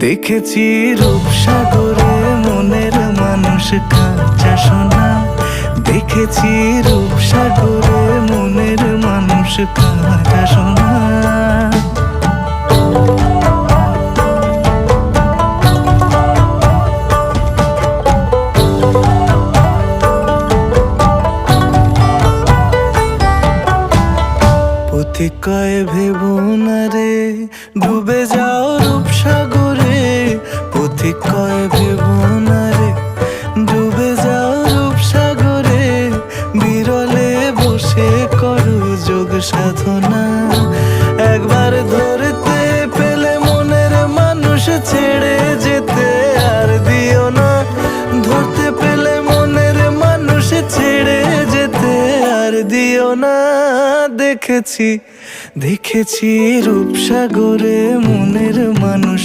দেখেছি রূপসাগরে মনের মানুষ কাঁচা সোনা। দেখেছি রূপসাগরে মনের মানুষ কাঁচা সোনা। পথিক কয় ভেবো না রে ডুবে যাও রূপসাগরে। পথিক কয় ভেবো না রে ডুবে যাও রূপসাগরে। বিরলে বসে করো যোগ সাধনা। একবার ধরতে পেলে মনের মানুষ ছেড়ে যেতে আর দিও না। ধরতে পেলে মনের মানুষ ছেড়ে যেতে আর দিও না। দেখেছি রূপসাগরে মনের মানুষ